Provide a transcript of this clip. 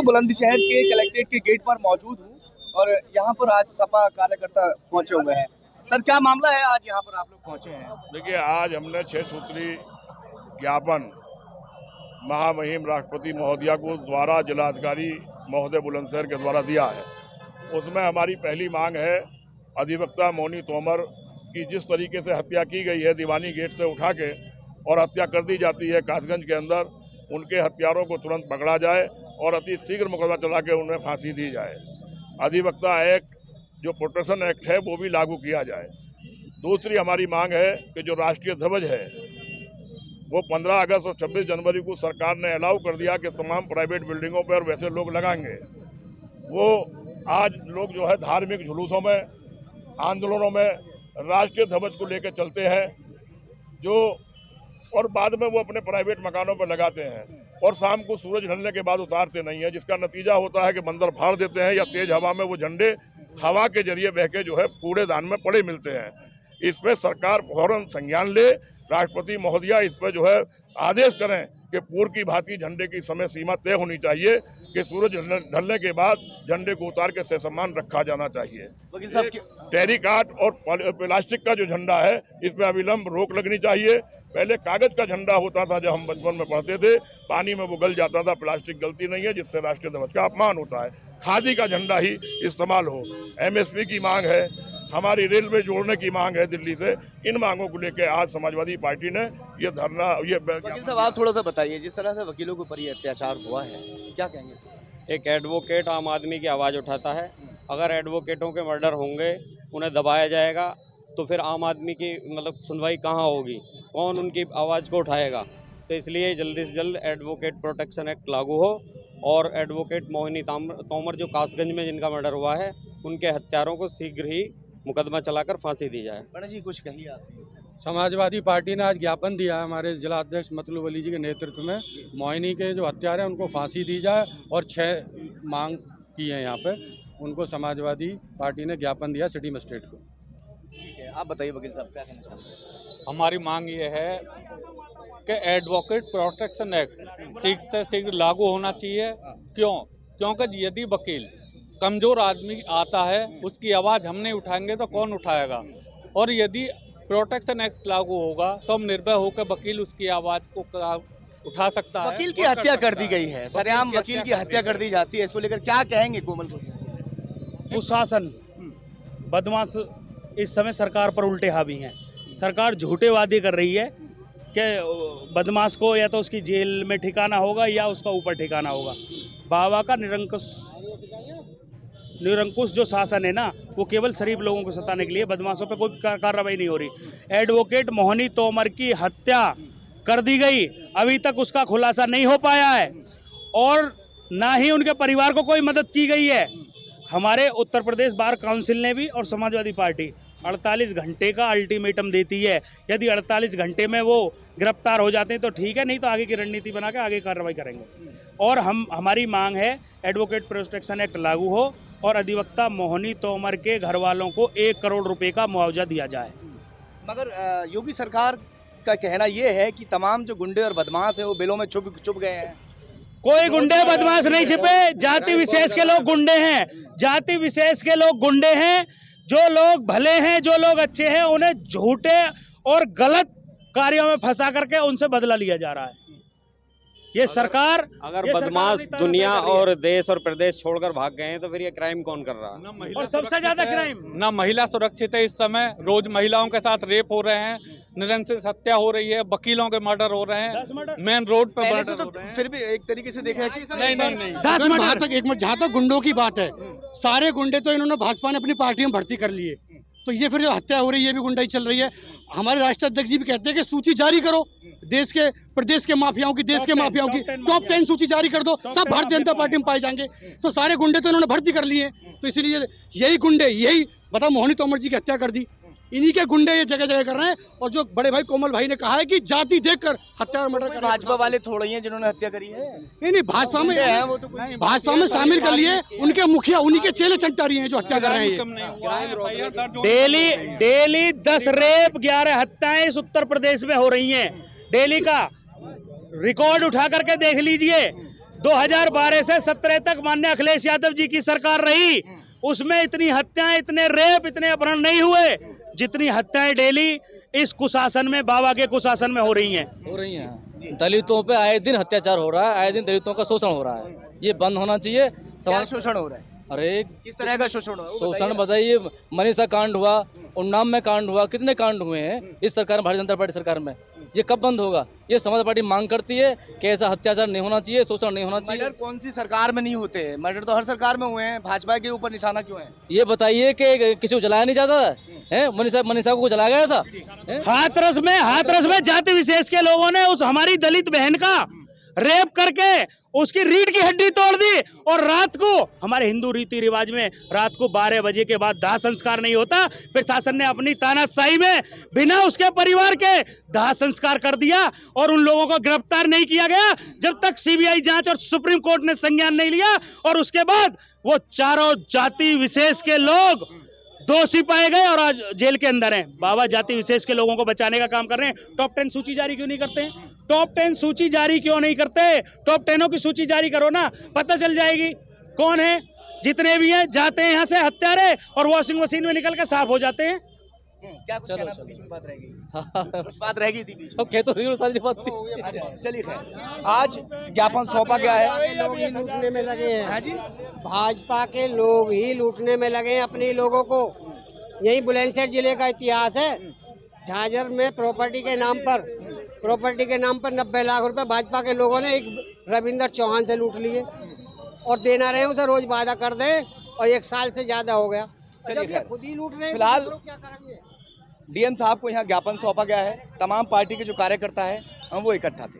वक्त बुलंदशहर के कलेक्ट्रेट के गेट पर मौजूद हूँ और यहाँ पर आज सपा कार्यकर्ता पहुंचे हुए हैं। सर, क्या मामला है, आज यहाँ पर आप लोग पहुंचे हैं? देखिए, आज हमने 6 सूत्री ज्ञापन महामहिम राष्ट्रपति महोदया को द्वारा जिलाधिकारी महोदय बुलंदशहर के द्वारा दिया है। उसमें हमारी पहली मांग है, अधिवक्ता मोहनी तोमर की जिस तरीके से हत्या की गई है दीवानी गेट से उठा के और हत्या कर दी जाती है कासगंज के अंदर, उनके हत्यारों को तुरंत पकड़ा जाए और अति शीघ्र मुकदमा चला के उन्हें फांसी दी जाए। अधिवक्ता एक्ट जो प्रोटेक्शन एक्ट है वो भी लागू किया जाए। दूसरी हमारी मांग है कि जो राष्ट्रीय ध्वज है वो 15 अगस्त और 26 जनवरी को सरकार ने अलाउ कर दिया कि तमाम प्राइवेट बिल्डिंगों पर वैसे लोग लगाएंगे। वो आज लोग जो है धार्मिक जुलूसों में, आंदोलनों में राष्ट्रीय ध्वज को लेकर चलते हैं जो, और बाद में वो अपने प्राइवेट मकानों पर लगाते हैं और शाम को सूरज ढलने के बाद उतारते नहीं है, जिसका नतीजा होता है कि बंदर फाड़ देते हैं या तेज हवा में वो झंडे हवा के जरिए बह के जो है कूड़ेदान में पड़े मिलते हैं। इस पर सरकार फौरन संज्ञान ले, राष्ट्रपति महोदया इस पर जो है आदेश करें कि पूर्व की भांति झंडे की समय सीमा तय होनी चाहिए कि सूरज ढलने के बाद झंडे को उतार के सम्मान रखा जाना चाहिए। वकील साहब, टेरिकाट और प्लास्टिक का जो झंडा है इस पर अविलंब रोक लगनी चाहिए। पहले कागज का झंडा होता था, जब हम बचपन में पढ़ते थे, पानी में वो गल जाता था, प्लास्टिक गलती नहीं है, जिससे राष्ट्रीय ध्वज का अपमान होता है। खादी का झंडा ही इस्तेमाल हो। MSP की मांग है, हमारी रेलवे जोड़ने की मांग है दिल्ली से। इन मांगों को लेकर आज समाजवादी पार्टी ने ये धरना, ये वकील साहब आप थोड़ा सा बताइए, जिस तरह से वकीलों के ऊपर ये अत्याचार हुआ है, क्या कहेंगे? एक एडवोकेट आम आदमी की आवाज़ उठाता है। अगर एडवोकेटों के मर्डर होंगे, उन्हें दबाया जाएगा, तो फिर आम आदमी की सुनवाई कहाँ होगी? कौन उनकी आवाज़ को उठाएगा? तो इसलिए जल्दी से जल्द एडवोकेट प्रोटेक्शन एक्ट लागू हो और एडवोकेट मोहिनी तोमर जो कासगंज में जिनका मर्डर हुआ है, उनके हत्यारों को शीघ्र ही मुकदमा चलाकर फांसी दी जाए। पंडित जी कुछ कहिए आप। समाजवादी पार्टी ने आज ज्ञापन दिया है हमारे जिला अध्यक्ष मतलूब अली जी के नेतृत्व में, मोहिनी के जो हत्यारे हैं उनको फांसी दी जाए और 6 मांग की है यहाँ पे, उनको समाजवादी पार्टी ने ज्ञापन दिया सिटी मजिस्ट्रेट को। ठीक है, आप बताइए वकील साहब क्या कहना चाहते हैं? हमारी मांग ये है कि एडवोकेट प्रोटेक्शन एक्ट शीघ्र से शीघ्र लागू होना चाहिए। क्योंकि यदि वकील कमज़ोर आदमी आता है, उसकी आवाज़ हम नहीं उठाएंगे तो कौन उठाएगा? और यदि प्रोटेक्शन एक्ट लागू होगा तो हम निर्भय होकर वकील उसकी आवाज़ को उठा सकता है। वकील की हत्या कर दी गई है, सरेआम वकील की हत्या कर दी जाती है, इसको लेकर क्या कहेंगे कोमल को? कुशासन बदमाश इस समय सरकार पर उल्टे हावी हैं। सरकार झूठे वादे कर रही है कि बदमाश को या तो उसकी जेल में ठिकाना होगा या उसका ऊपर ठिकाना होगा। बाबा का निरंकुश जो शासन है ना, वो केवल शरीफ लोगों को सताने के लिए, बदमाशों पे कोई कार्रवाई नहीं हो रही। एडवोकेट मोहनी तोमर की हत्या कर दी गई, अभी तक उसका खुलासा नहीं हो पाया है और ना ही उनके परिवार को कोई मदद की गई है। हमारे उत्तर प्रदेश बार काउंसिल ने भी और समाजवादी पार्टी 48 घंटे का अल्टीमेटम देती है। यदि 48 घंटे में वो गिरफ्तार हो जाते हैं तो ठीक है, नहीं तो आगे की रणनीति बना के आगे कार्रवाई करेंगे। और हमारी मांग है एडवोकेट प्रोटेक्शन एक्ट लागू हो और अधिवक्ता मोहनी तोमर के घर वालों को 1 करोड़ रुपए का मुआवजा दिया जाए। मगर योगी सरकार का कहना यह है कि तमाम जो गुंडे और बदमाश हैं वो बिलों में छुप गए हैं। कोई गुंडे बदमाश नहीं छिपे, जाति विशेष के लोग गुंडे हैं। जाति विशेष के लोग गुंडे हैं। जो लोग भले हैं, जो लोग अच्छे हैं, उन्हें झूठे और गलत कार्यों में फंसा करके उनसे बदला लिया जा रहा है। ये सरकार अगर बदमाश दुनिया और देश और प्रदेश छोड़कर भाग गए हैं तो फिर ये क्राइम कौन कर रहा है? और सबसे ज्यादा क्राइम ना महिला सुरक्षित है। इस समय रोज महिलाओं के साथ रेप हो रहे हैं, निरंतर हत्या हो रही है, वकीलों के मर्डर हो रहे हैं, मेन रोड पर मर्डर हो रहे हैं। फिर भी एक तरीके से देखा है कि नहीं जहाँ तक गुंडों की बात है, सारे गुंडे तो इन्होंने भाजपा ने अपनी पार्टी में भर्ती कर लिए, तो ये फिर जो हत्या हो रही है ये भी गुंडाई चल रही है। हमारे राष्ट्रीय अध्यक्ष जी भी कहते हैं कि सूची जारी करो, देश के प्रदेश के माफियाओं की, देश के माफियाओं की टॉप 10 सूची जारी कर दो, सब भारतीय जनता पार्टी में पाए जाएंगे। तो सारे गुंडे तो इन्होंने भर्ती कर लिए, तो इसलिए यही गुंडे, यही बता मोहनी तोमर जी की हत्या कर दी, इन्हीं के गुंडे ये जगह जगह कर रहे हैं। और जो बड़े भाई कोमल भाई ने कहा है कि जाति देखकर हत्या और मर्डर कर, भाजपा वाले थोड़े ही हैं जिन्होंने हत्या करी है। नहीं, भाजपा में शामिल कर लिए, उनके मुखिया उन्हीं के चेले चंटारी हैं जो हत्या कर रहे हैं। डेली 10 रेप 11 हत्याएं इस उत्तर प्रदेश में हो रही हैं। डेली का रिकॉर्ड उठा करके देख लीजिए। 2012 से 17 तक माननीय अखिलेश यादव जी की सरकार रही, उसमें इतनी हत्याएं, इतने रेप, इतने अपहरण नहीं हुए जितनी हत्याएं डेली इस कुशासन में, बाबा के कुशासन में हो रही हैं। दलितों पे आए दिन अत्याचार हो रहा है, आए दिन दलितों का शोषण हो रहा है, ये बंद होना चाहिए। क्या शोषण हो रहा है? अरे किस तरह का शोषण हो रहा है? शोषण बताइए, मनीषा कांड हुआ, उन्नाव में कांड हुआ, कितने कांड हुए हैं इस सरकार में, भारतीय जनता पार्टी सरकार में। ये कब बंद होगा? ये समाजवादी पार्टी मांग करती है कि ऐसा अत्याचार नहीं होना चाहिए, शोषण नहीं होना चाहिए। मर्डर कौन सी सरकार में नहीं होते? मर्डर तो हर सरकार में हुए हैं, भाजपा के ऊपर निशाना क्यों है? ये बताइए कि किसी को जलाया नहीं जाता है? मनीषा को जलाया गया था? हाथरस में जाति विशेष के लोगों ने उस हमारी दलित बहन का रेप करके उसकी रीढ़ की हड्डी तोड़ दी, और रात को हमारे हिंदू रीति रिवाज में रात को 12 बजे के बाद दाह संस्कार नहीं होता। प्रशासन ने अपनी तानाशाही में बिना उसके परिवार के दाह संस्कार कर दिया और उन लोगों को गिरफ्तार नहीं किया गया जब तक सीबीआई जांच और सुप्रीम कोर्ट ने संज्ञान नहीं लिया। और उसके बाद वो चारों जाति विशेष के लोग दोषी पाए गए और आज जेल के अंदर हैं। बाबा जाति विशेष के लोगों को बचाने का काम कर रहे हैं। टॉप 10 सूची जारी क्यों नहीं करते? टॉप 10 सूची जारी क्यों नहीं करते? टॉप 10 की सूची जारी करो ना, पता चल जाएगी कौन है। जितने भी हैं जाते हैं यहाँ से हत्यारे और वॉशिंग मशीन में निकल के साफ हो जाते हैं। क्या कुछ कहना बीच में बात रहेगी? कुछ बात रहेगी थी बीच में? सारी बात थी। अच्छा, चलिए खैर, आज ज्ञापन सौंपा गया है। लोग ही लूटने में लगे हैं। हाँ जी, भाजपा के लोग ही लूटने में लगे हैं अपने लोगों को। यही बुलंदशहर जिले का इतिहास है। झांझर में प्रॉपर्टी के नाम पर 90 लाख रुपए भाजपा के लोगों ने एक रविंदर चौहान से लूट लिए और देना रहे उसे रोज वादा कर दे, और 1 साल से ज्यादा हो गया। चलिए जब ये खैर, खुद ही लूट रहे हैं, फिलहाल तो क्या करेंगे? डीएम साहब को यहाँ ज्ञापन सौंपा गया है। तमाम पार्टी के जो कार्यकर्ता है वो इकट्ठा थे।